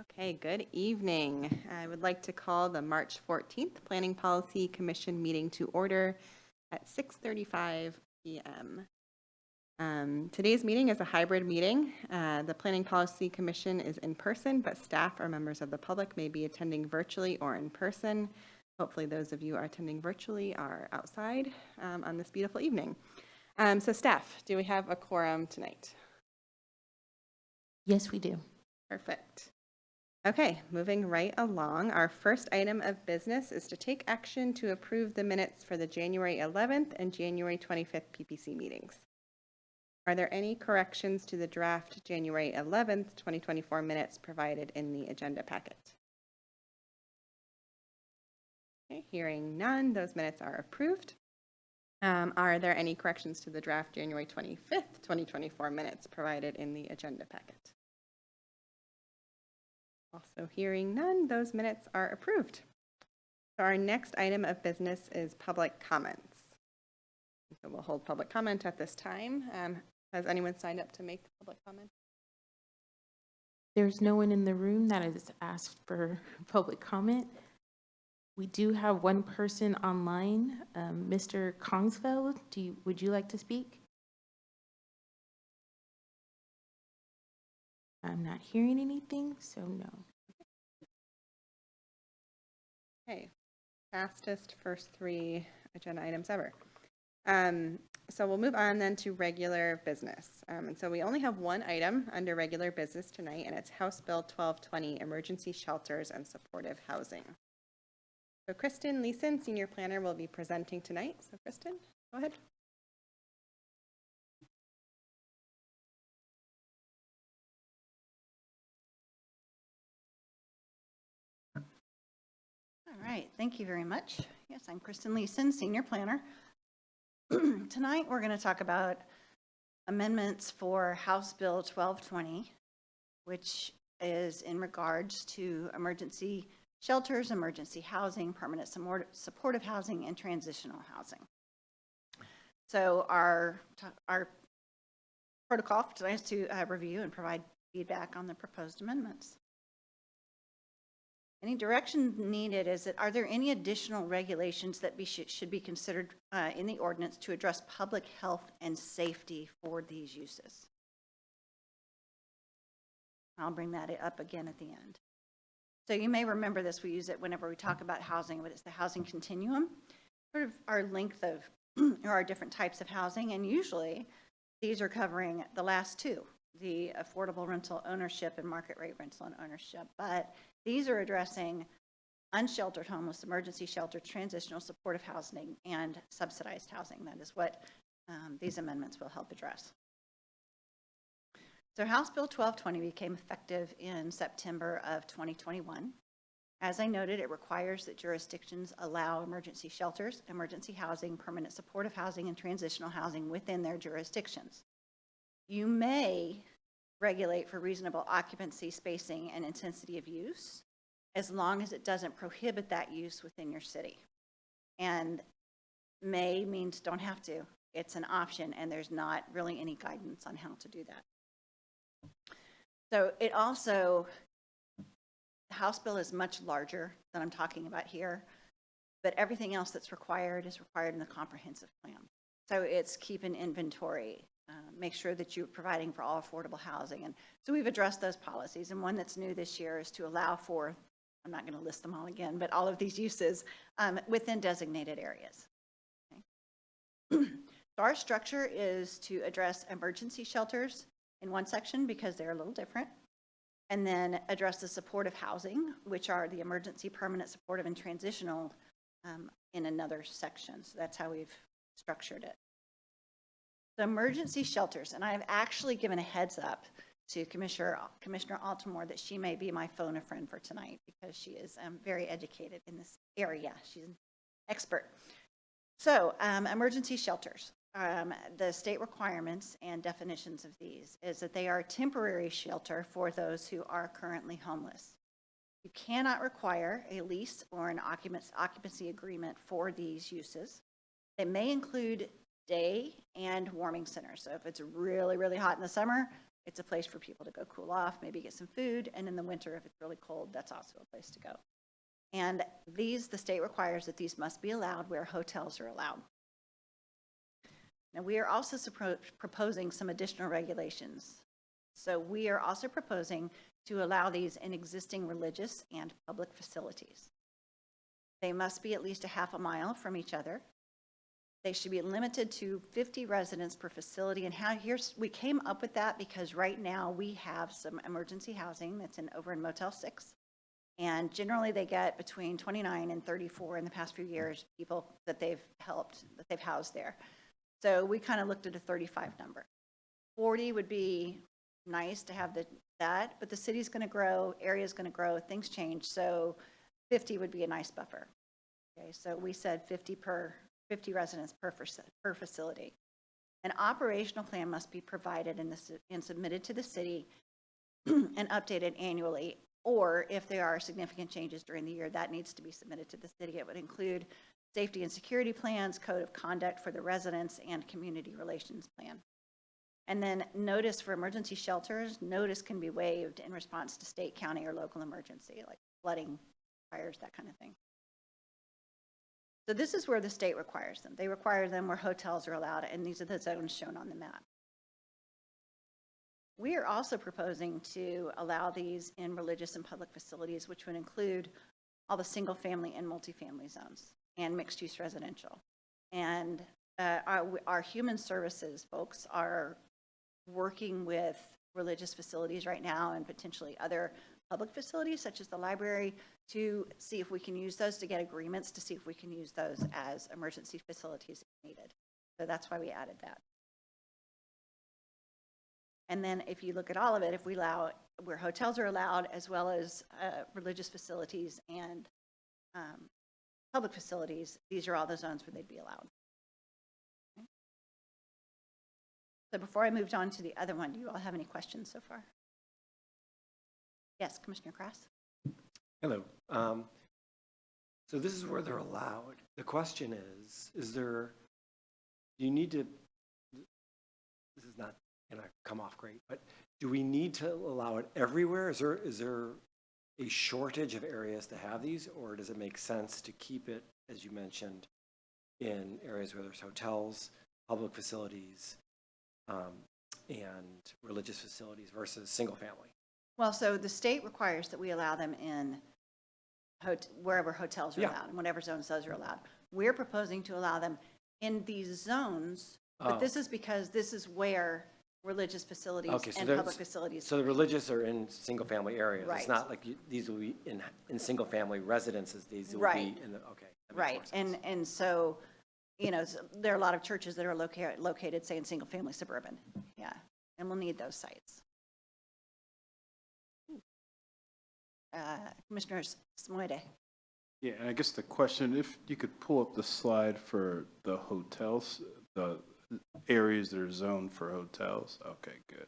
Okay, good evening. I would like to call the March 14th Planning Policy Commission meeting to order at 6:35 p.m. Today's meeting is a hybrid meeting. The Planning Policy Commission is in person, but staff or members of the public may be attending virtually or in person. Hopefully those of you are attending virtually are outside on this beautiful evening. So staff, do we have a quorum tonight? Yes, we do. Perfect. Okay, moving right along, our first item of business is to take action to approve the minutes for the January 11th and January 25th PPC meetings. Are there any corrections to the draft January 11th, 2024 minutes provided in the agenda packet? Okay, hearing none, those minutes are approved. Are there any corrections to the draft January 25th, 2024 minutes provided in the agenda packet? Also hearing none, those minutes are approved. So our next item of business is public comments. So we'll hold public comment at this time. Has anyone signed up to make public comment? There's no one in the room that has asked for public comment. We do have one person online, Mr. Kongsfeld. Would you like to speak? I'm not hearing anything, so no. Okay, fastest first three agenda items ever. So we'll move on then to regular business. And so we only have one item under regular business tonight, and it's House Bill 1220, Emergency Shelters and Supportive Housing. So Kristen Leeson, Senior Planner, will be presenting tonight. So Kristen, go ahead. All right, thank you very much. Yes, I'm Kristen Leeson, Senior Planner. Tonight we're going to talk about amendments for House Bill 1220, which is in regards to emergency shelters, emergency housing, permanent supportive housing, and transitional housing. So our protocol for tonight is to review and provide feedback on the proposed amendments. Any direction needed is that, are there any additional regulations that should be considered in the ordinance to address public health and safety for these uses? I'll bring that up again at the end. So you may remember this, we use it whenever we talk about housing, but it's the housing continuum, sort of our length of, or our different types of housing, and usually these are covering the last two, the affordable rental ownership and market rate rental and ownership, but these are addressing unsheltered homeless, emergency shelter, transitional supportive housing, and subsidized housing. That is what these amendments will help address. So House Bill 1220 became effective in September of 2021. As I noted, it requires that jurisdictions allow emergency shelters, emergency housing, permanent supportive housing, and transitional housing within their jurisdictions. You may regulate for reasonable occupancy, spacing, and intensity of use, as long as it doesn't prohibit that use within your city. And may means don't have to. It's an option, and there's not really any guidance on how to do that. So it also, the House bill is much larger than I'm talking about here, but everything else that's required is required in the comprehensive plan. So it's keep an inventory, make sure that you're providing for all affordable housing. And so we've addressed those policies, and one that's new this year is to allow for, I'm not going to list them all again, but all of these uses within designated areas. Okay. So our structure is to address emergency shelters in one section because they're a little different, and then address the supportive housing, which are the emergency, permanent, supportive, and transitional in another section. So that's how we've structured it. The emergency shelters, and I've actually given a heads up to Commissioner Altamore that she may be my phone a friend for tonight because she is very educated in this area. She's an expert. So emergency shelters, the state requirements and definitions of these is that they are a temporary shelter for those who are currently homeless. You cannot require a lease or an occupancy agreement for these uses. They may include day and warming centers. So if it's really, really hot in the summer, It's a place for people to go cool off, maybe get some food, and in the winter, if it's really cold, that's also a place to go. And the state requires that these must be allowed where hotels are allowed. Now, we are also proposing some additional regulations. So we are also proposing to allow these in existing religious and public facilities. They must be at least a half a mile from each other. They should be limited to 50 residents per facility. And we came up with that because right now we have some emergency housing that's over in Motel 6. And generally they get between 29 and 34 in the past few years, people that they've helped, that they've housed there. So we kind of looked at a 35 number. 40 would be nice to have that, but the city's going to grow, area's going to grow, things change. So 50 would be a nice buffer. Okay, so we said 50 residents per facility. An operational plan must be provided and submitted to the city and updated annually, or if there are significant changes during the year, that needs to be submitted to the city. It would include safety and security plans, code of conduct for the residents, and community relations plan. And then notice for emergency shelters, notice can be waived in response to state, county, or local emergency, like flooding, fires, that kind of thing. So this is where the state requires them. They require them where hotels are allowed, and these are the zones shown on the map. We are also proposing to allow these in religious and public facilities, which would include all the single-family and multifamily zones and mixed-use residential. And our human services folks are working with religious facilities right now and potentially other public facilities such as the library to see if we can use those, to get agreements to see if we can use those as emergency facilities if needed. So that's why we added that. And then if you look at all of it, if we allow where hotels are allowed, as well as religious facilities and public facilities, these are all the zones where they'd be allowed. Okay. So before I moved on to the other one, do you all have any questions so far? Yes, Commissioner Krass. Hello. So this is where they're allowed. The question is there, do you need to, this is not going to come off great, but do we need to allow it everywhere? Is there a shortage of areas to have these, or does it make sense to keep it, as you mentioned, in areas where there's hotels, public facilities, and religious facilities versus single family? Well, so the state requires that we allow them in wherever hotels are allowed and whatever zones those are allowed. We're proposing to allow them in these zones, but this is because this is where religious facilities and public facilities. So the religious are in single family areas. Right. It's not like these will be in single family residences. These will Right. be in the, okay. That makes Right. more sense. And so, there are a lot of churches that are located, say, in single family suburban. Yeah. And we'll need those sites. Commissioner Smoide. Yeah, and I guess the question, if you could pull up the slide for the hotels, the areas that are zoned for hotels. Okay, good.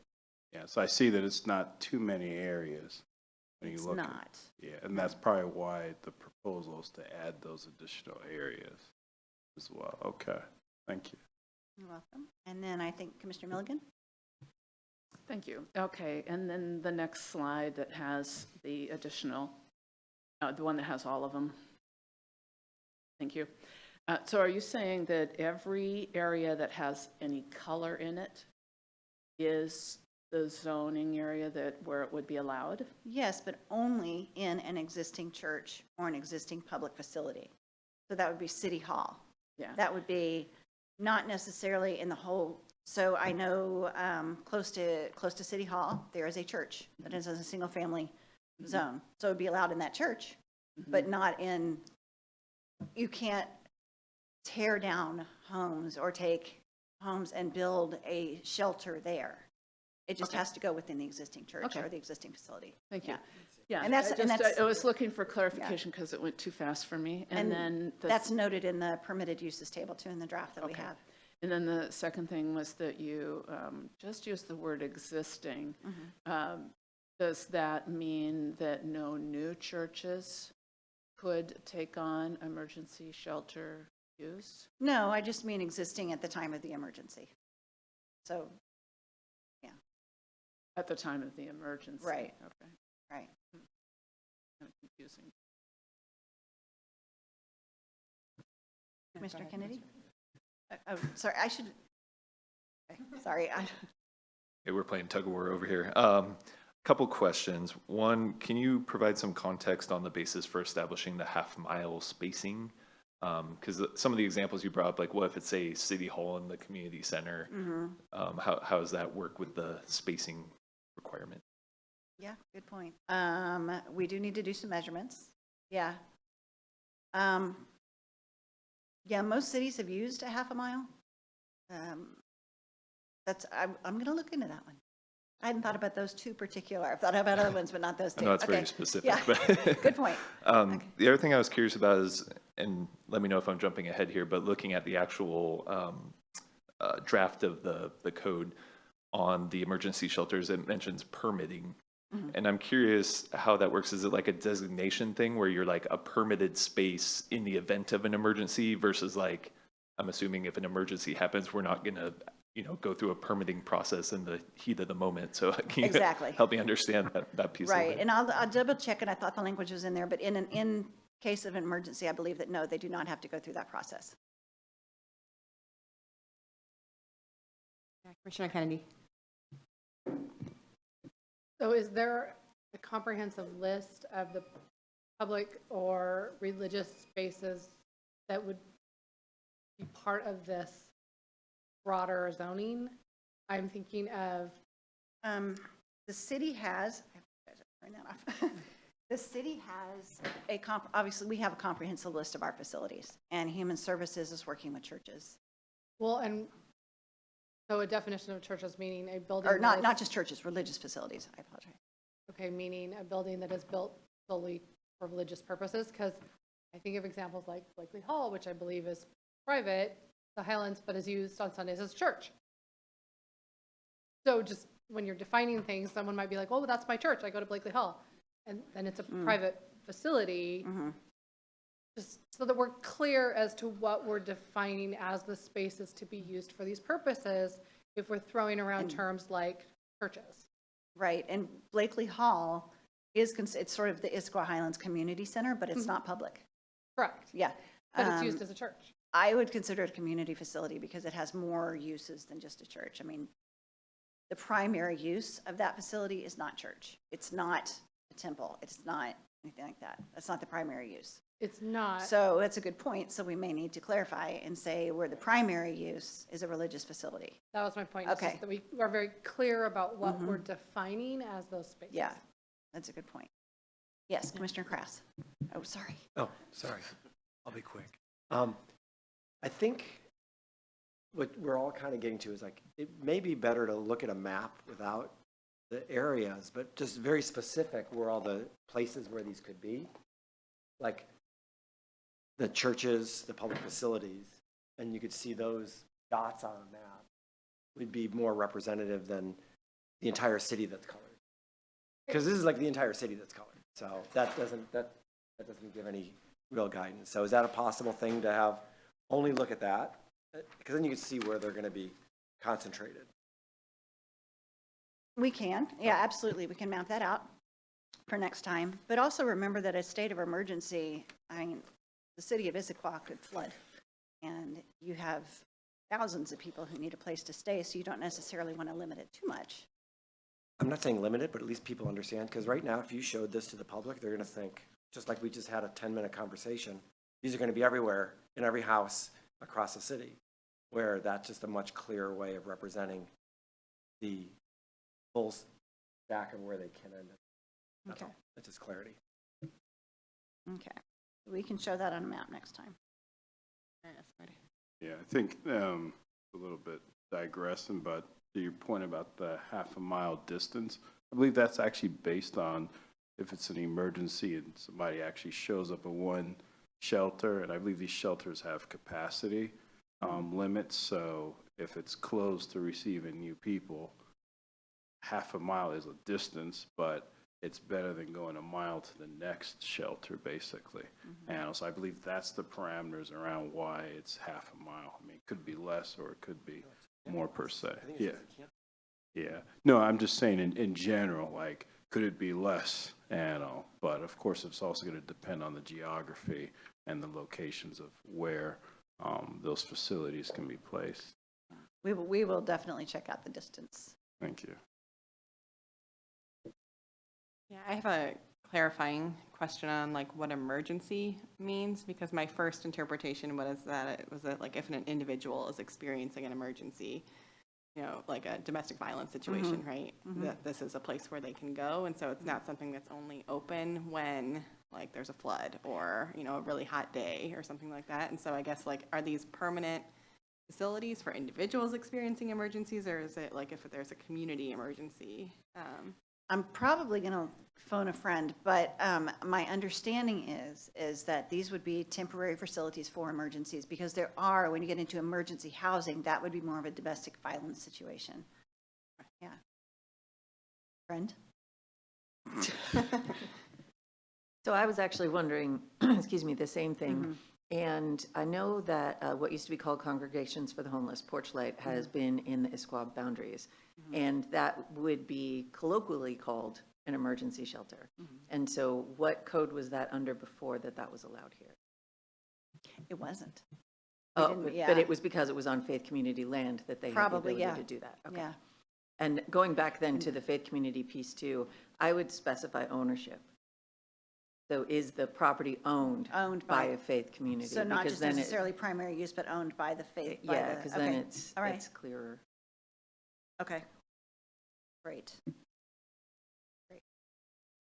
Yeah, so I see that it's not too many areas when you It's look. not. Yeah, and that's probably why the proposal is to add those additional areas as well. Okay, thank you. You're welcome. And then I think Commissioner Milligan. Thank you. Okay, and then the next slide that has the additional, the one that has all of them. Thank you. So are you saying that every area that has any color in it is the zoning area where it would be allowed? Yes, but only in an existing church or an existing public facility. So that would be City Hall. Yeah. That would be not necessarily in the whole. So I know close to City Hall, there is a church that is in a single family zone. So it would be allowed in that church, but not in, you can't tear down homes or take homes and build a shelter there. It just has to go within the existing church or the existing facility. Thank you. Yeah. Yeah, And that's- I was looking for clarification because it went too fast for me. And then that's noted in the permitted uses table too in the draft that we have. And then the second thing was that you just used the word existing. Does that mean that no new churches could take on emergency shelter use? No, I just mean existing at the time of the emergency. So, yeah. At the time of the emergency. Right. Okay. Right. Kind of confusing. Mr. Kennedy? Oh, sorry, I should, okay, sorry. Hey, we're playing tug of war over here. Couple questions. One, can you provide some context on the basis for establishing the half-mile spacing? Because some of the examples you brought up, like what if it's a city hall in the community center? How does that work with the spacing requirement? Yeah, good point. We do need to do some measurements. Yeah. Yeah, most cities have used a half a mile. I'm going to look into that one. I hadn't thought about those two particular. I've thought about other ones, but not those I two. know it's very Okay. specific, Yeah. but Good point. Okay. the other thing I was curious about is, and let me know if I'm jumping ahead here, but looking at the actual draft of the code on the emergency shelters, it mentions permitting. And I'm curious how that works. Is it like a designation thing where you're like a permitted space in the event of an emergency versus like, I'm assuming if an emergency happens, we're not going to, go through a permitting process in the heat of the moment. So can you Exactly. help me understand that piece of Right, it? and I'll double check, and I thought the language was in there, but in case of an emergency, I believe that no, they do not have to go through that process. Commissioner Kennedy. So is there a comprehensive list of the public or religious spaces that would be part of this broader zoning? I'm thinking of, The city has, turn that off. The city has obviously, we have a comprehensive list of our facilities, and Human Services is working with churches. well, and so a definition of churches meaning a building. Or that not is- just churches, religious facilities, I apologize. Okay, meaning a building that is built solely for religious purposes, because I think of examples like Blakely Hall, which I believe is private, the Highlands, but is used on Sundays as a church. So just when you're defining things, someone might be like, oh, that's my church, I go to Blakely Hall. And then it's a private facility, just so that we're clear as to what we're defining as the spaces to be used for these purposes, if we're throwing around terms like churches. Right, and Blakely Hall it's sort of the Issaquah Highlands Community Center, but it's not public. Correct, Yeah. but it's used as a church. I would consider it a community facility because it has more uses than just a church. I mean, the primary use of that facility is not church. It's not a temple. It's not anything like that. That's not the primary use. It's not. So that's a good point. So we may need to clarify and say where the primary use is a religious facility. That was my point. It's just Okay. that we are very clear about what we're defining as those spaces. Yeah, that's a good point. Yes, Commissioner Krass. Oh, sorry. Oh, sorry. I'll be quick. I think what we're all kind of getting to is like, it may be better to look at a map without the areas, but just very specific where all the places where these could be. Like the churches, the public facilities, and you could see those dots on a map would be more representative than the entire city that's colored. Because this is like the entire city that's colored. So that doesn't give any real guidance. So is that a possible thing to have only look at that? Because then you can see where they're going to be concentrated. We can, yeah, absolutely. We can map that out for next time. But also remember that a state of emergency, I mean, the city of Issaquah could flood. And you have thousands of people who need a place to stay, so you don't necessarily want to limit it too much. I'm not saying limited, but at least people understand. Because right now, if you showed this to the public, they're going to think, just like we just had a 10-minute conversation, these are going to be everywhere in every house across the city, where that's just a much clearer way of representing the full stack of where they can end up. That's Okay. all. That's just clarity. Okay. We can show that on a map next time. Yeah, I think a little bit digressing, but to your point about the half a mile distance, I believe that's actually based on if it's an emergency and somebody actually shows up at one shelter, and I believe these shelters have capacity limits, so if it's closed to receiving new people, half a mile is a distance, but it's better than going a mile to the next shelter, basically. And so I believe that's the parameters around why it's half a mile. I mean, it could be less or it could be more per se. I think Yeah. it says it can't Yeah, no, I'm just saying in general, like, could it be less? And all, but of course, it's also going to depend on the geography and the locations of where those facilities can be placed. We will definitely check out the distance. Thank you. Yeah, I have a clarifying question on like what emergency means, because my first interpretation was that it was that like if an individual is experiencing an emergency, you know, like a domestic violence situation, right? That this is a place where they can go, and so it's not something that's only open when like there's a flood or, you know, a really hot day or something like that. And so I guess like, are these permanent facilities for individuals experiencing emergencies, or is it like if there's a community emergency? I'm probably going to phone a friend, but my understanding is that these would be temporary facilities for emergencies, because there are, when you get into emergency housing, that would be more of a domestic violence situation. Yeah. Friend? So I was actually wondering, excuse me, the same thing. And I know that what used to be called Congregations for the Homeless, Porchlight, has been in the Issaquah boundaries. And that would be colloquially called an emergency shelter. And so what code was that under before that was allowed here? It wasn't. Oh, didn't- but yeah. it was because it was on Faith Community land that they had the Probably, ability yeah. to do that. Okay. Yeah. And going back then to the faith community piece too, I would specify ownership. So is the property owned Owned by by- a faith community? So not Because just then it- necessarily primary use, but owned by the faith. by Yeah, the- because then okay. it's All right. it's clearer. Okay. Great.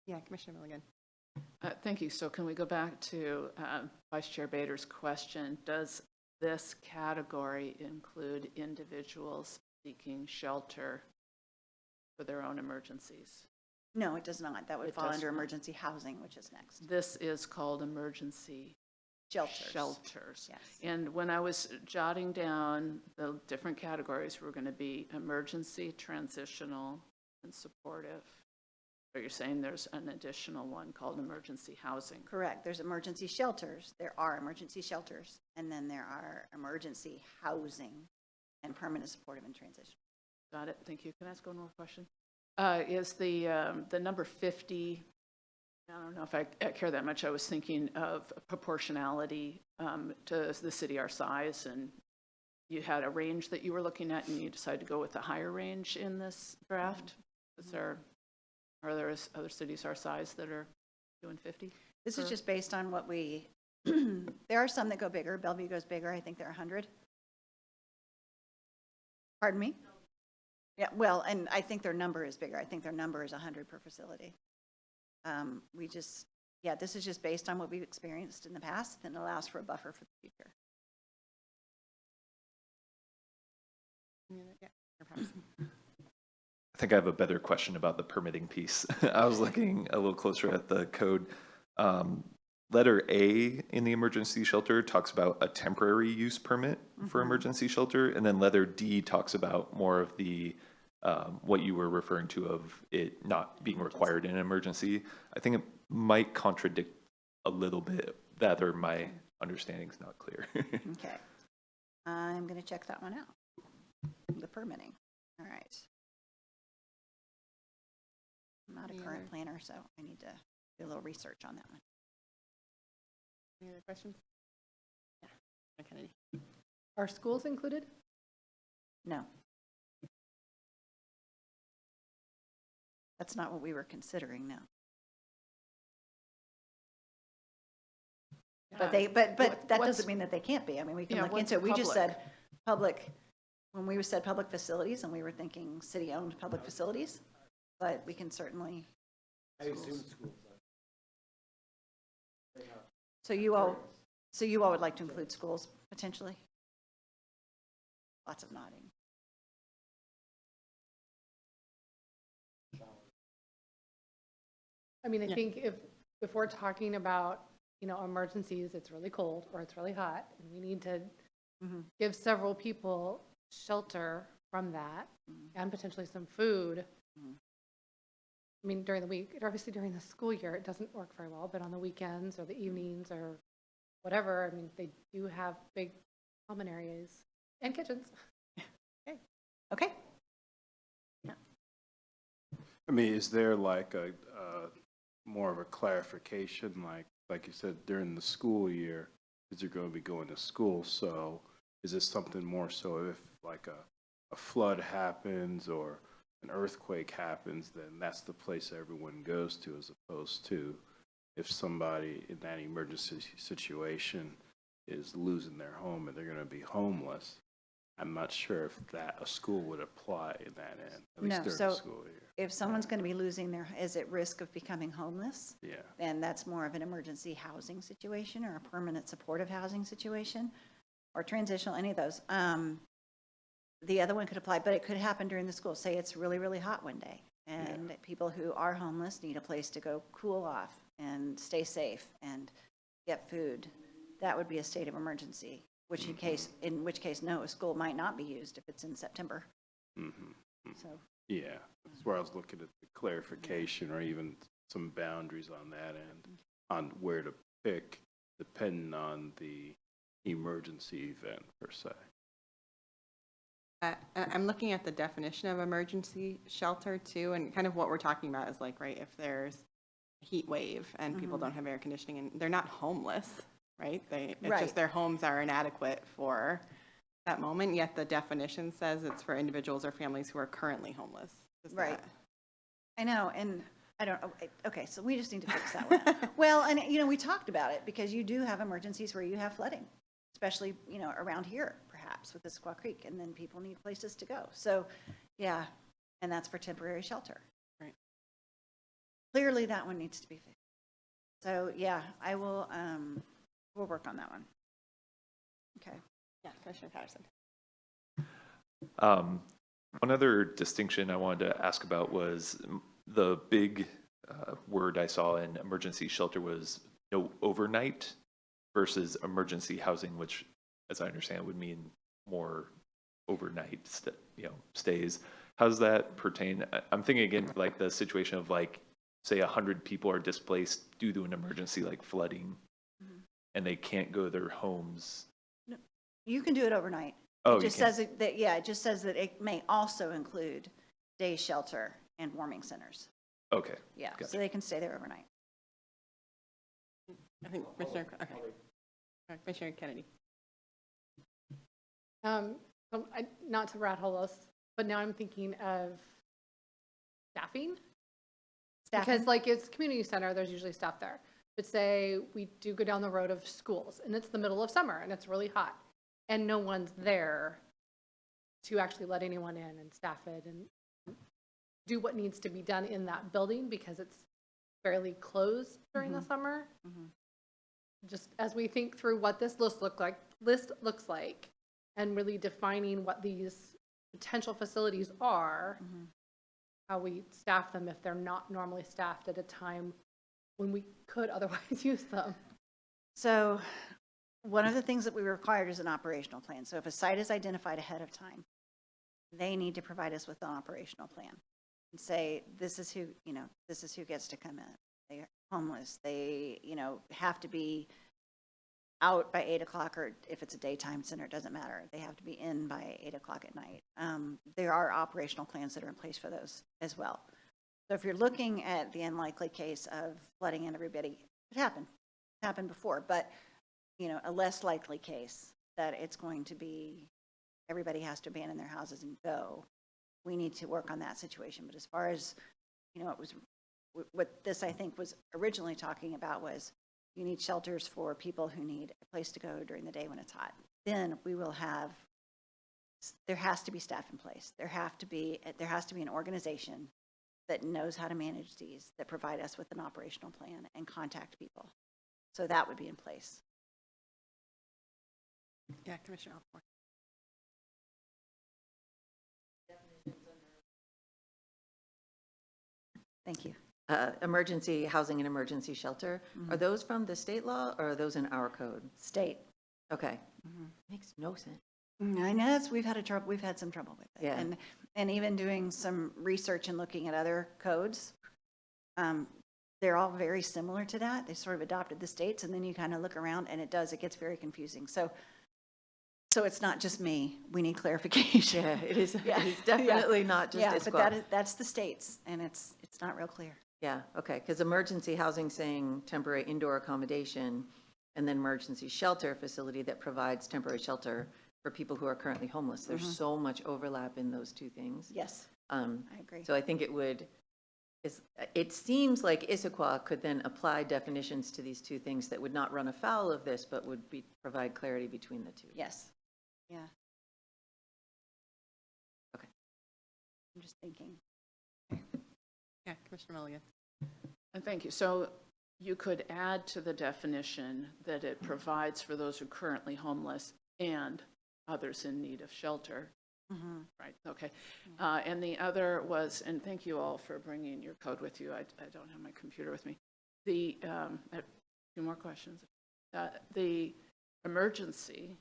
Yeah, Commissioner Milligan. Thank you. So can we go back to Vice Chair Bader's question? Does this category include individuals seeking shelter for their own emergencies? No, it does not. That would It fall does under not. emergency housing, which is next. This is called emergency Shelters. shelters. Yes. And when I was jotting down the different categories, were going to be emergency, transitional, and supportive. But you're saying there's an additional one called emergency housing. Correct. There's emergency shelters. There are emergency shelters. And then there are emergency housing and permanent supportive and transition. Got it. Thank you. Can I ask one more question? Is the number 50, I don't know if I care that much. I was thinking of proportionality to the city our size, and you had a range that you were looking at, and you decided to go with the higher range in this draft. Are there other cities our size that are doing 50? This is just based on what we, there are some that go bigger. Bellevue goes bigger. I think they're 100. Pardon me? Yeah, well, and I think their number is bigger. I think their number is 100 per facility. We just, yeah, this is just based on what we've experienced in the past, and allows for a buffer for the future. Yeah, perhaps. I think I have a better question about the permitting piece. I was looking a little closer at the code. Letter A in the emergency shelter talks about a temporary use permit for emergency shelter, and then letter D talks about more of the what you were referring to of it not being required in an emergency. I think it might contradict a little bit that, or my understanding's not clear. Okay. I'm going to check that one out. The permitting. All right. I'm not a Any current other- planner, so I need to do a little research on that one. Any other questions? Yeah. Kennedy. Are schools included? No. That's not what we were considering, no. But they, but that what's- doesn't mean that they can't be. I mean, we can Yeah, look what's into it. We just public? said public, when we said public facilities, and we were thinking city-owned public facilities, but we can certainly. I assume schools. So you all would like to include schools potentially? Lots of nodding. I mean, I Yeah. think if we're talking about, you know, emergencies, it's really cold or it's really hot, and we need to give several people shelter from that and potentially some food. I mean, during the week, obviously during the school year, it doesn't work very well, but on the weekends or the evenings or whatever, I mean, they do have big common areas and kitchens. Okay. Yeah. I mean, is there like a more of a clarification, like you said, during the school year, is they're going to be going to school? So is it something more so if like a flood happens or an earthquake happens, then that's the place everyone goes to, as opposed to if somebody in that emergency situation is losing their home and they're going to be homeless? I'm not sure if that a school would apply in that end, at least No, during so the school year. if someone's going to be is at risk of becoming homeless, Yeah. then that's more of an emergency housing situation or a permanent supportive housing situation or transitional, any of those. The other one could apply, but it could happen during the school. Say it's really, really hot one day and people who are homeless need a place to go cool off and stay safe and get food. That would be a state of emergency, in which case, no, a school might not be used if it's in September. So, Yeah, that's where I was looking at the clarification or even some boundaries on that end, on where to pick, depending on the emergency event per se. I'm looking at the definition of emergency shelter too, and kind of what we're talking about is like, right, if there's a heat wave and people don't have air conditioning and they're not homeless, right? It's Right. just their homes are inadequate for that moment, yet the definition says it's for individuals or families who are currently homeless. Right. I know, and I don't, okay, so we just need to fix that one up. Well, and, we talked about it because you do have emergencies where you have flooding, especially, around here, perhaps with Issaquah Creek, and then people need places to go. So, yeah, and that's for temporary shelter. Right. Clearly, that one needs to be fixed. So, yeah, I will, we'll work on that one. Okay. Yeah, Commissioner Patterson. One other distinction I wanted to ask about was the big word I saw in emergency shelter was no overnight versus emergency housing, which, as I understand, would mean more overnight stays. How does that pertain? I'm thinking again, like the situation of like, say 100 people are displaced due to an emergency like flooding and they can't go to their homes. No, you can do it overnight. Oh, It just says that it may also include day shelter and warming centers. Okay. Yeah, Gotcha. so they can stay there overnight. I think Commissioner, okay. Commissioner Kennedy. Not to rat hole us, but now I'm thinking of staffing. Because like it's community center, there's usually staff there. But say we do go down the road of schools and it's the middle of summer and it's really hot and no one's there to actually let anyone in and staff it and do what needs to be done in that building because it's fairly closed during the summer. Just as we think through what this list looks like and really defining what these potential facilities are, how we staff them if they're not normally staffed at a time when we could otherwise use them. So one of the things that we required is an operational plan. So if a site is identified ahead of time, they need to provide us with an operational plan and say, this is who gets to come in. They're homeless. They, have to be out by 8 o'clock, or if it's a daytime center, it doesn't matter. They have to be in by 8 o'clock at night. There are operational plans that are in place for those as well. So if you're looking at the unlikely case of flooding in everybody, it happened before, but a less likely case that it's going to be everybody has to abandon their houses and go. We need to work on that situation. But as far as, it was what this I think was originally talking about was you need shelters for people who need a place to go during the day when it's hot. Then we will have, there has to be staff in place. There has to be an organization that knows how to manage these, that provide us with an operational plan and contact people. So that would be in place. Yeah, Commissioner Alport. Thank you. Emergency housing and emergency shelter, are those from the state law or are those in our code? State. Okay. Makes no sense. I know we've had some trouble with it. Yeah. And even doing some research and looking at other codes, they're all very similar to that. They sort of adopted the states and then you kind of look around and it gets very confusing. So So it's not just me. We need clarification. Yeah, it is, Yeah, it is definitely not just Yeah, but that Issaquah. is, that's the states, and it's not real clear. Yeah, okay, because emergency housing saying temporary indoor accommodation, and then emergency shelter facility that provides temporary shelter for people who are currently homeless. There's so much overlap in those two things. Yes, I agree. So I think it seems like Issaquah could then apply definitions to these two things that would not run afoul of this, but would provide clarity between the two. Yes, yeah. Okay. I'm just thinking. Yeah, Commissioner Mulligan. And thank you. So you could add to the definition that it provides for those who are currently homeless and others in need of shelter. Right, okay. And the other was, and thank you all for bringing your code with you. I don't have my computer with me. I have two more questions. The emergency,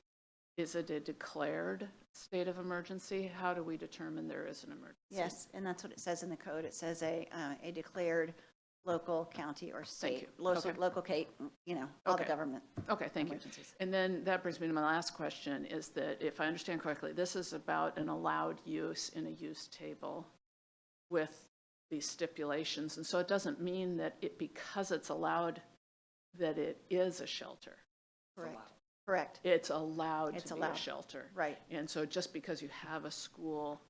is it a declared state of emergency? How do we determine there is an emergency? Yes, and that's what it says in the code. It says a declared local, county, or state. you. Local, Okay. local, all the Okay. government Okay, thank you. emergencies. And then that brings me to my last question, is that if I understand correctly, this is about an allowed use in a use table with these stipulations. And so it doesn't mean that because it's allowed, that it is a shelter. Correct. Correct. It's allowed It's to be a allowed. shelter. Right. And so just because you have a school,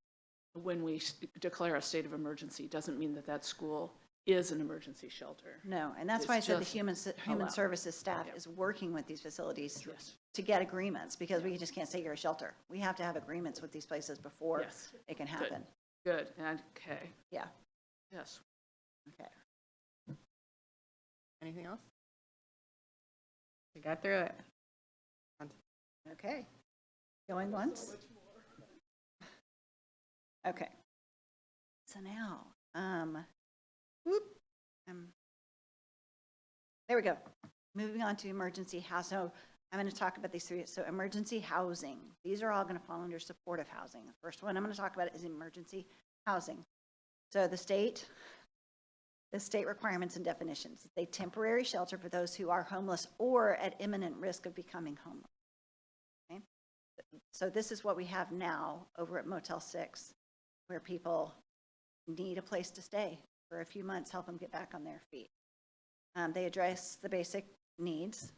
when we declare a state of emergency, doesn't mean that that school is an emergency shelter. No, and that's It's why I said the just human allowed. services staff Yeah. is working with these facilities Yes. to get agreements, because we just can't say you're a shelter. We have to have agreements with these places before Yes. it can happen. Good, and okay, Yeah, yes. okay. Anything else? We got through it. Okay. Going once? Okay. So now, there we go. Moving on to emergency house. So I'm going to talk about these three. So emergency housing. These are all going to fall under supportive housing. The first one I'm going to talk about is emergency housing. So the state requirements and definitions. It's a temporary shelter for those who are homeless or at imminent risk of becoming homeless. Okay? So this is what we have now over at Motel 6, where people need a place to stay for a few months, help them get back on their feet. They address the basic needs.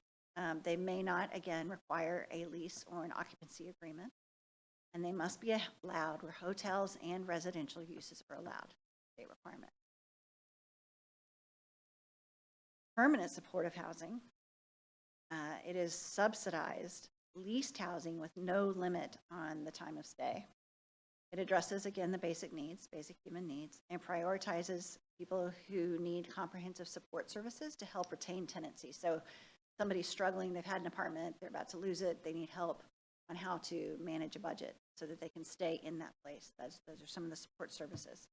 They may not, again, require a lease or an occupancy agreement. And they must be allowed where hotels and residential uses are allowed, state requirement. Permanent supportive housing. It is subsidized, leased housing with no limit on the time of stay. It addresses, again, the basic needs, basic human needs, and prioritizes people who need comprehensive support services to help retain tenancy. So somebody's struggling, they've had an apartment, they're about to lose it, they need help on how to manage a budget so that they can stay in that place. Those are some of the support services.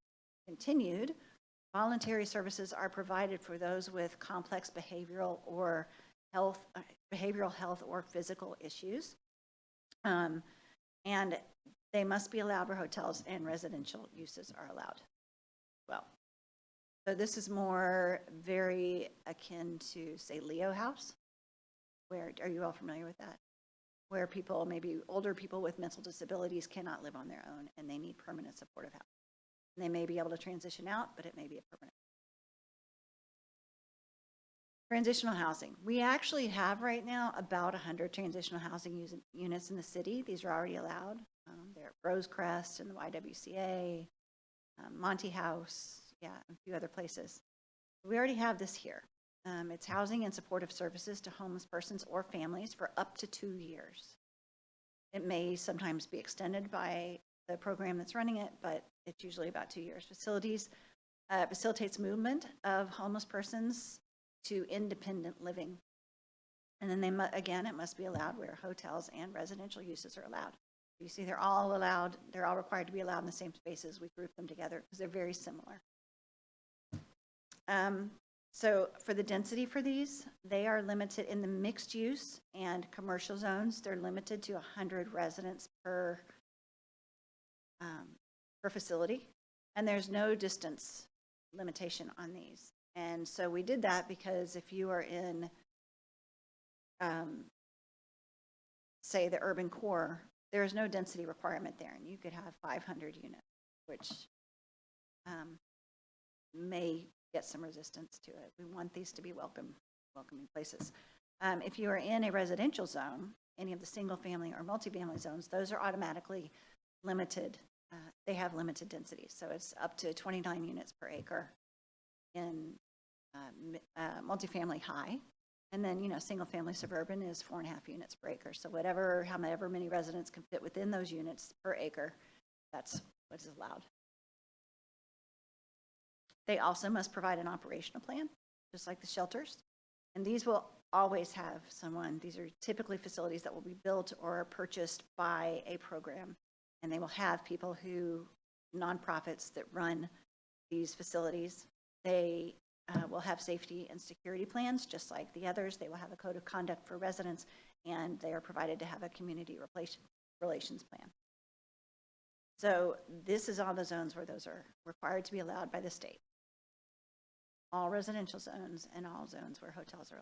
Continued, voluntary services are provided for those with complex behavioral health or physical issues. And they must be allowed where hotels and residential uses are allowed. Well, so this is more very akin to, say, Leo House. Where, are you all familiar with that? Where people, maybe older people with mental disabilities, cannot live on their own and they need permanent supportive housing. And they may be able to transition out, but it may be a permanent. Transitional housing. We actually have right now about 100 transitional housing units in the city. These are already allowed. They're at Rosecrest and the YWCA, Monty House, yeah, a few other places. We already have this here. It's housing and supportive services to homeless persons or families for up to 2 years. It may sometimes be extended by the program that's running it, but it's usually about 2 years. Facilitates movement of homeless persons to independent living. And then again, it must be allowed where hotels and residential uses are allowed. You see, they're all allowed, they're all required to be allowed in the same spaces. We group them together because they're very similar. So for the density for these, they are limited in the mixed use and commercial zones. They're limited to 100 residents per facility. And there's no distance limitation on these. And so we did that because if you are in say, the urban core, there is no density requirement there, and you could have 500 units, which may get some resistance to it. We want these to be welcoming places. If you are in a residential zone, any of the single-family or multifamily zones, those are automatically limited. They have limited density, so it's up to 29 units per acre in multifamily high. And then, single-family suburban is 4.5 units per acre. So however many residents can fit within those units per acre, that's what is allowed. They also must provide an operational plan, just like the shelters. And these will always have someone, these are typically facilities that will be built or purchased by a program. And they will have people nonprofits that run these facilities. They will have safety and security plans, just like the others. They will have a code of conduct for residents, and they are provided to have a community relations plan. So this is all the zones where those are required to be allowed by the state. All residential zones and all zones where hotels are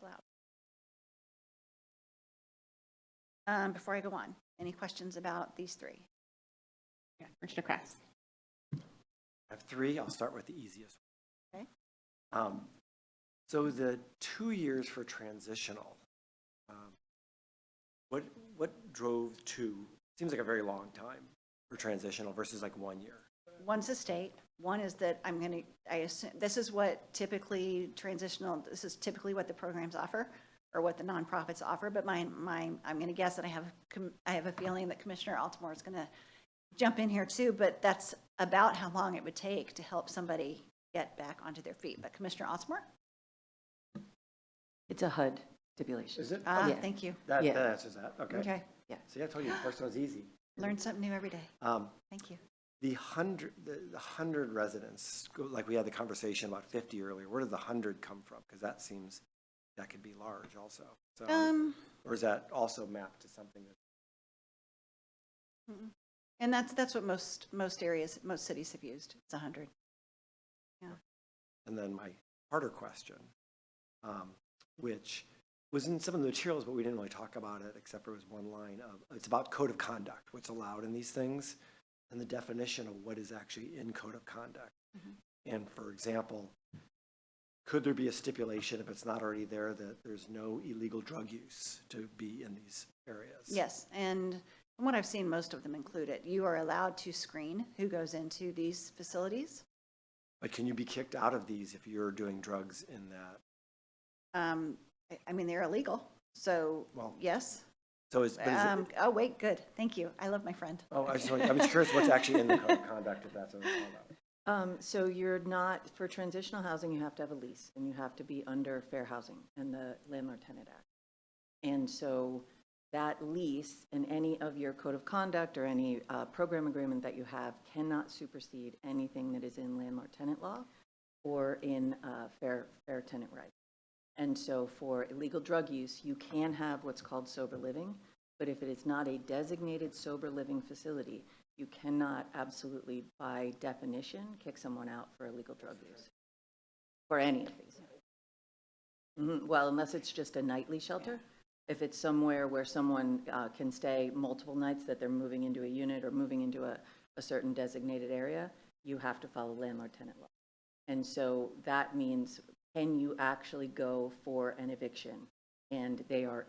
allowed. Before I go on, any questions about these three? Yeah, Commissioner Kress. I have three. I'll start with the easiest. Okay. So the 2 years for transitional, what drove to, seems like a very long time for transitional versus like 1 year. One's the state. One is that I assume, this is what typically this is typically what the programs offer or what the nonprofits offer, but I'm going to guess that I have a feeling that Commissioner Altamore is going to jump in here too, but that's about how long it would take to help somebody get back onto their feet. But Commissioner Altamore? It's a HUD stipulation. Is it? Yeah. Thank you. That Yeah. answers that. Okay. Okay. See, I told you the first one's easy. Learn something new every day. Thank you. The 100 residents, like we had the conversation about 50 earlier, where does the 100 come from? Because that seems, that could be large also. So, or is that also mapped to something that? And that's what most cities have used. It's 100. Yeah. And then my harder question, which was in some of the materials, but we didn't really talk about it except for it was one line of, it's about code of conduct, what's allowed in these things, and the definition of what is actually in code of conduct. And for example, could there be a stipulation if it's not already there that there's no illegal drug use to be in these areas? Yes, and from what I've seen, most of them include it. You are allowed to screen who goes into these facilities. But can you be kicked out of these if you're doing drugs in that? I mean, they're illegal, so Well, yes. So is it? Oh, wait, good. Thank you. I love my friend. Oh, I'm curious what's actually in the code of conduct, if that's what it's called out. So you're not, for transitional housing, you have to have a lease, and you have to be under Fair Housing and the Landlord-Tenant Act. And so that lease and any of your code of conduct or any program agreement that you have cannot supersede anything that is in landlord-tenant law or in fair tenant rights. And so for illegal drug use, you can have what's called sober living, but if it is not a designated sober living facility, you cannot absolutely, by definition, kick someone out for illegal drug use for any of these. Well, unless it's just a nightly shelter. If it's somewhere where someone can stay multiple nights, that they're moving into a unit or moving into a certain designated area, you have to follow landlord-tenant law. And so that means, can you actually go for an eviction? And they are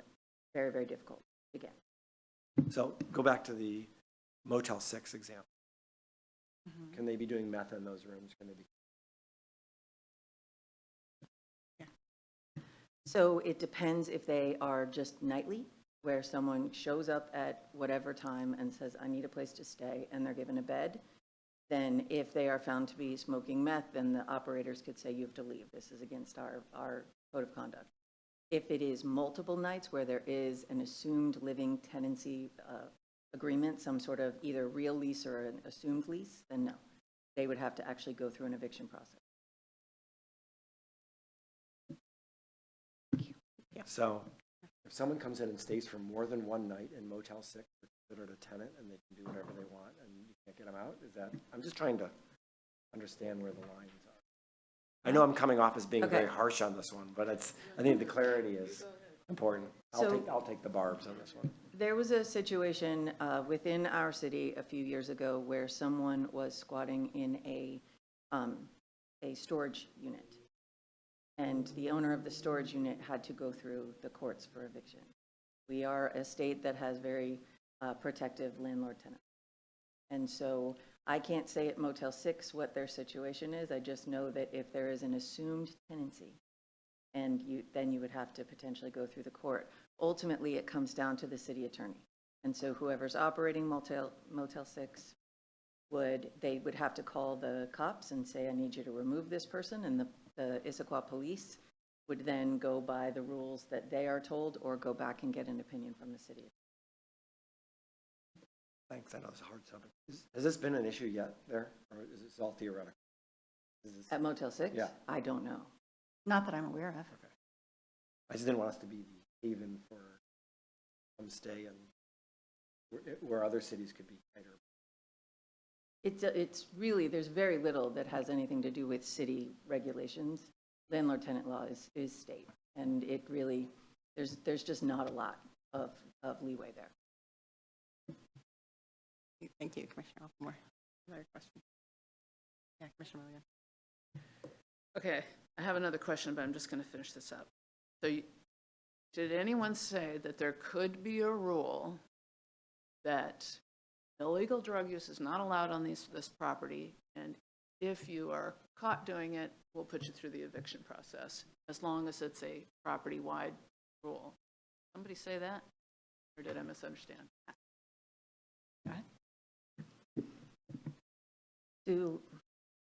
very, very difficult to get. So go back to the Motel 6 example. Can they be doing meth in those rooms? Can they be? So it depends if they are just nightly, where someone shows up at whatever time and says, I need a place to stay, and they're given a bed. Then if they are found to be smoking meth, then the operators could say, you have to leave. This is against our code of conduct. If it is multiple nights where there is an assumed living tenancy agreement, some sort of either real lease or an assumed lease, then no. They would have to actually go through an eviction process. So if someone comes in and stays for more than one night in Motel 6, they're considered a tenant and they can do whatever they want and you can't get them out? Is that, I'm just trying to understand where the lines are. I know I'm coming off as being very harsh on this one, but I think the clarity is. important. So- I'll take the barbs on this one. There was a situation within our city a few years ago where someone was squatting in a storage unit. And the owner of the storage unit had to go through the courts for eviction. We are a state that has very protective landlord tenants. And so I can't say at Motel 6 what their situation is. I just know that if there is an assumed tenancy, and then you would have to potentially go through the court. Ultimately, it comes down to the city attorney. And so whoever's operating Motel 6 would have to call the cops and say, I need you to remove this person. And the Issaquah police would then go by the rules that they are told or go back and get an opinion from the city. Thanks, I know it's a hard subject. Has this been an issue yet there, or is this all theoretical? At Motel 6? Yeah. I don't know. Not that I'm aware of. Okay. I just didn't want us to be the haven for homestay and where other cities could be tighter. It's really, there's very little that has anything to do with city regulations. Landlord tenant law is state, and it really, there's just not a lot of leeway there. Thank you, Commissioner Alpamore. Another question? Yeah, Commissioner Milligan. Okay, I have another question, but I'm just going to finish this up. So did anyone say that there could be a rule that illegal drug use is not allowed on this property, and if you are caught doing it, we'll put you through the eviction process, as long as it's a property-wide rule? Somebody say that? Or did I misunderstand? Go ahead.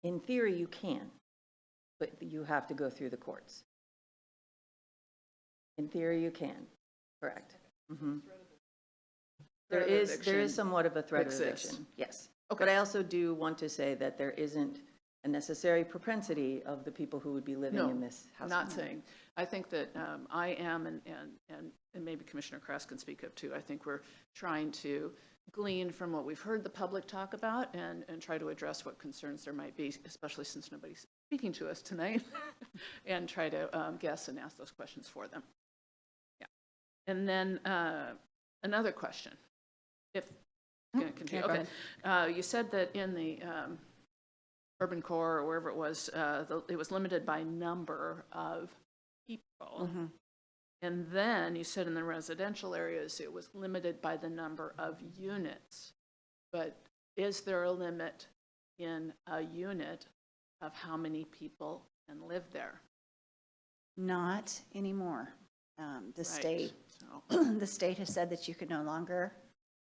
In theory, you can, but you have to go through the courts. In theory, you can, correct. Mm-hmm. There is somewhat of a threat of eviction, yes. Okay. But I also do want to say that there isn't a necessary propensity of the people who would be living in this house. Not saying. I think that I am, and maybe Commissioner Krass can speak up too. I think we're trying to glean from what we've heard the public talk about and try to address what concerns there might be, especially since nobody's speaking to us tonight, and try to guess and ask those questions for them. Yeah. And then another question. If can I continue? Yeah, go okay. You said that in the urban core or wherever it was limited by number of people. Mm-hmm. And then you said in the residential areas, it was limited by the number of units. But is there a limit in a unit of how many people can live there? Not anymore. The Right. state, So, the state has said that you can no longer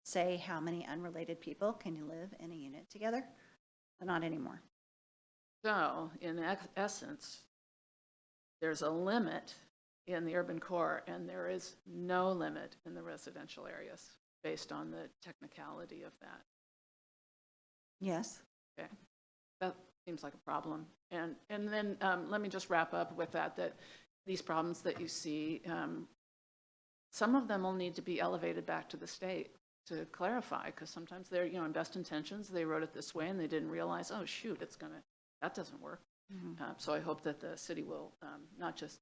say how many unrelated people can you live in a unit together. But not anymore. so in essence, there's a limit in the urban core, and there is no limit in the residential areas based on the technicality of that. Yes. Okay, that seems like a problem. And then let me just wrap up with that these problems that you see, some of them will need to be elevated back to the state to clarify, because sometimes they're, in best intentions, they wrote it this way and they didn't realize, oh, shoot, that doesn't work. Mm-hmm. So I hope that the city will not just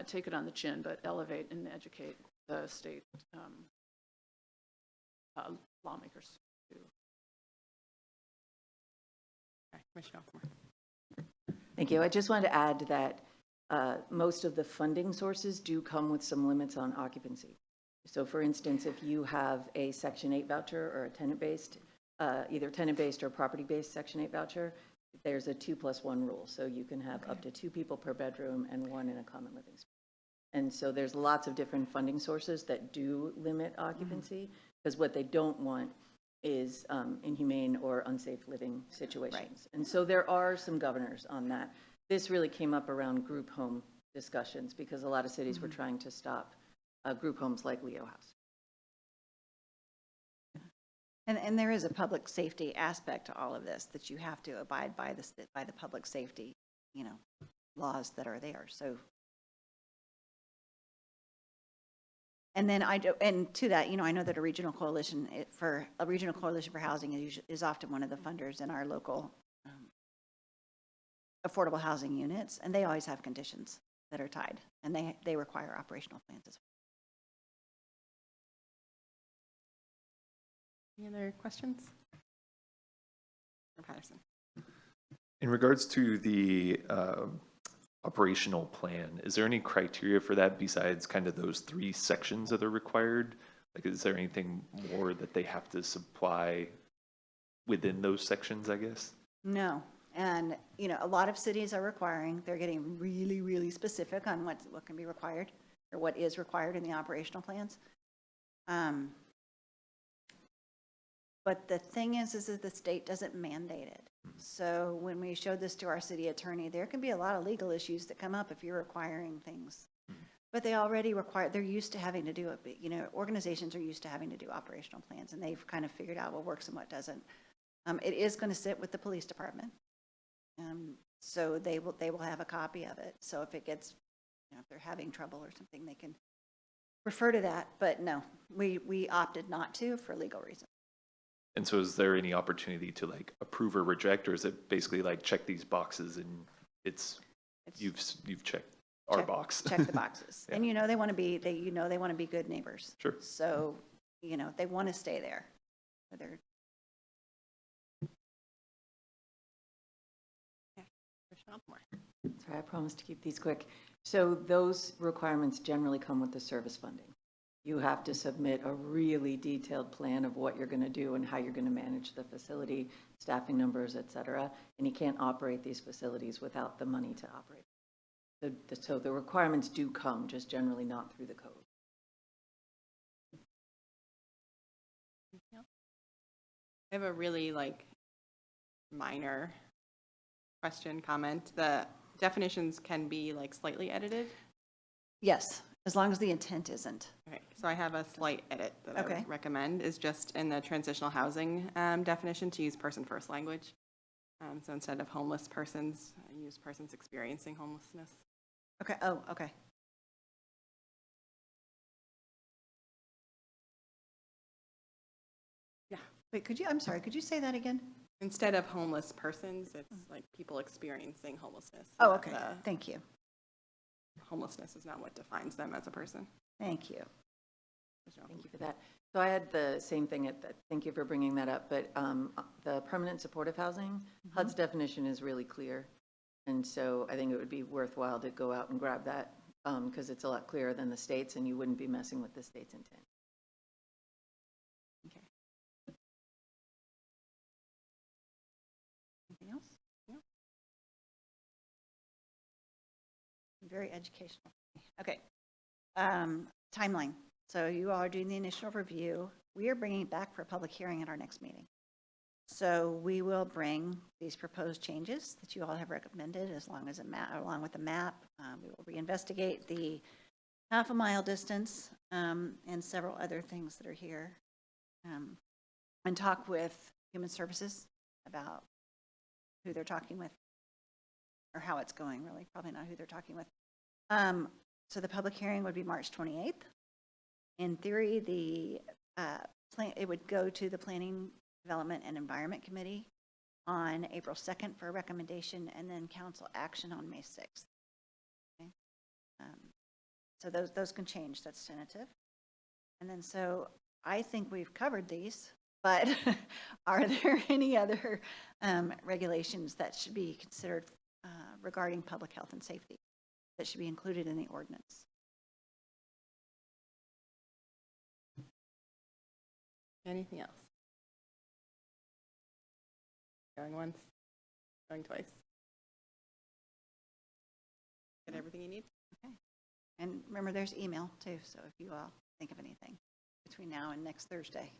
take it on the chin, but elevate and educate the state lawmakers. Okay, Commissioner Alpamore. Thank you. I just wanted to add that most of the funding sources do come with some limits on occupancy. So for instance, if you have a Section 8 voucher or a tenant-based, either tenant-based or property-based Section 8 voucher, there's a 2+1 rule. So you can have up to 2 people per bedroom and 1 in a common living space. And so there's lots of different funding sources that do limit occupancy, because what they don't want is inhumane or unsafe living situations. Right. And so there are some governors on that. This really came up around group home discussions, because a lot of cities were trying to stop group homes like Leo House. And there is a public safety aspect to all of this, that you have to abide by the public safety, laws that are there. So, and then and to that, I know that a regional coalition for housing is often one of the funders in our local affordable housing units, and they always have conditions that are tied, and they require operational plans as Any other questions? Mr. Patterson. In regards to the operational plan, is there any criteria for that besides kind of those 3 sections that are required? Like, is there anything more that they have to supply within those sections, I guess? well. No, and, you know, a lot of cities are requiring, they're getting really, really specific on what can be required, or what is required in the operational plans. But the thing is that the state doesn't mandate it. So when we showed this to our city attorney, there can be a lot of legal issues that come up if you're requiring things. But they already require, they're used to having to do it, but, you know, organizations are used to having to do operational plans, and they've kind of figured out what works and what doesn't. It is going to sit with the police department. So they will have a copy of it. So if it gets, you know, if they're having trouble or something, they can refer to that. But no, we opted not to for legal reasons. And so is there any opportunity to like approve or reject, or is it basically like check these boxes and you've checked our box? Check the boxes. Yeah. And you know they want to be good neighbors. Sure. So, you know, they want to stay there. They're Sorry, I promised to keep these quick. So those requirements generally come with the service funding. You have to submit a really detailed plan of what you're going to do and how you're going to manage the facility, staffing numbers, et cetera. And you can't operate these facilities without the money to operate. So the requirements do come, just generally not through the code. I have a really minor question, comment. The definitions can be slightly edited. yes, as long as the intent isn't. Okay, so I have a slight edit that I Okay. would recommend is just in the transitional housing definition to use person-first language. So instead of homeless persons, I use persons experiencing homelessness. Okay. Oh, okay. Yeah. Wait, I'm sorry, could you say that again? Instead of homeless persons, it's like people experiencing homelessness. Oh, not okay. the- Thank you. Homelessness is not what defines them as a person. Thank you. Thank you for that. So I had the same thing, thank you for bringing that up, but the permanent supportive housing, HUD's definition is really clear. And so I think it would be worthwhile to go out and grab that because it's a lot clearer than the state's and you wouldn't be messing with the state's intent. Okay. Anything else? No? Very educational. Okay. Timeline. So you all are doing the initial review. We are bringing it back for a public hearing at our next meeting. So we will bring these proposed changes that you all have recommended along with the map. We will reinvestigate the half-a-mile distance and several other things that are here. And talk with Human Services about who they're talking with or how it's going, really. Probably not who they're talking with. So the public hearing would be March 28th. In theory, it would go to the Planning, Development, and Environment Committee on April 2nd for a recommendation, and then council action on May 6th. Okay? So those can change. That's tentative. And then so I think we've covered these, but are there any other regulations that should be considered regarding public health and safety that should be included in the ordinance? Anything else? Going once, going twice. Get everything you need? Okay. And remember, there's email too, so if you all think of anything between now and next Thursday.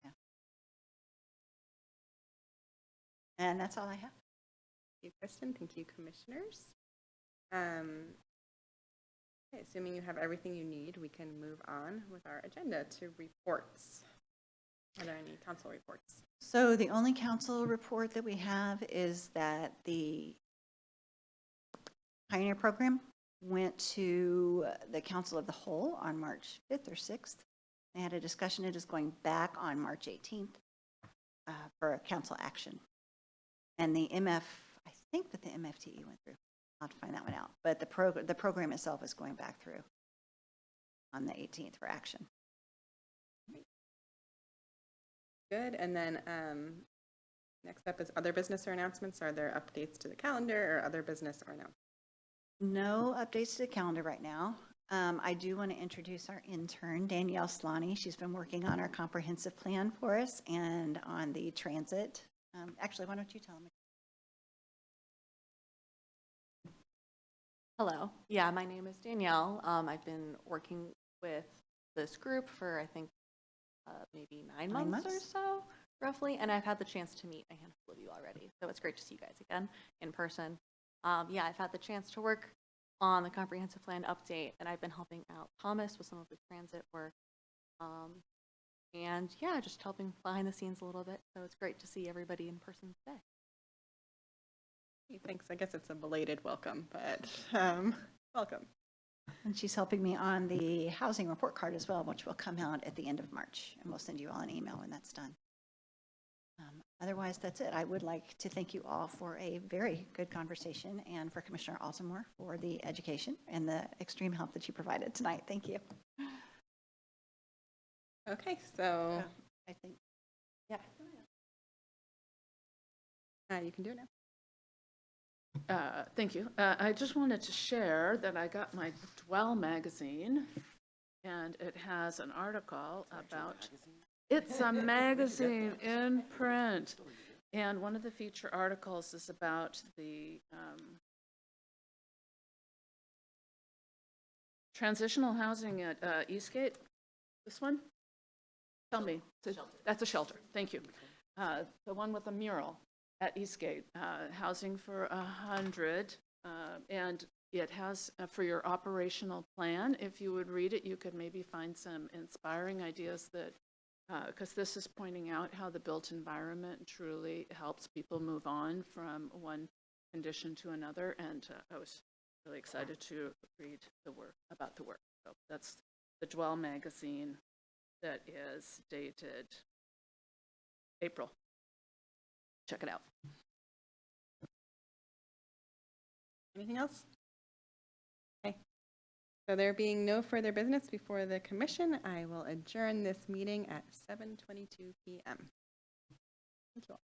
Yeah. And that's all I have. Thank you, Kristen. Thank you, commissioners. Okay, assuming you have everything you need, we can move on with our agenda to reports. Are there any council reports? So the only council report that we have is that the Pioneer Program went to the Council of the Whole on March 5th or 6th. They had a discussion. It is going back on March 18th for a council action. And the I think that the MFTE went through. I'll have to find that one out. But the program itself is going back through on the 18th for action. Good, and then next up is other business or announcements. Are there updates to the calendar or other business or no? No updates to the calendar right now. I do want to introduce our intern, Danielle Slani. She's been working on our comprehensive plan for us and on the transit. Actually, why don't you tell them? Hello. Yeah, my name is Danielle. I've been working with this group for, I think, maybe 9 months or so, roughly, and I've had the chance to meet a handful of you already. So it's great to see you guys again in person. Yeah, I've had the chance to work on the comprehensive plan update, and I've been helping out Thomas with some of the transit work. And yeah, just helping behind the scenes a little bit. So it's great to see everybody in person today. Thanks. I guess it's a belated welcome, but welcome. And she's helping me on the housing report card as well, which will come out at the end of March. And we'll send you all an email when that's done. Otherwise, that's it. I would like to thank you all for a very good conversation and for Commissioner Altamore for the education and the extreme help that you provided tonight. Thank you. Okay, so I think, you can do it now. Thank you. I just wanted to share that I got my Dwell magazine, and it has an article about, it's a magazine in print. And one of the feature articles is about the transitional housing at Eastgate. This one? Tell me. That's a shelter. Thank you. The one with the mural at Eastgate, housing for 100, and it has for your operational plan. If you would read it, you could maybe find some inspiring ideas that, because this is pointing out how the built environment truly helps people move on from one condition to another, and I was really excited to read the work about the work. So that's the Dwell magazine that is dated April. Check it out. Anything else? Okay. So there being no further business before the commission, I will adjourn this meeting at 7:22 p.m. Thank you all.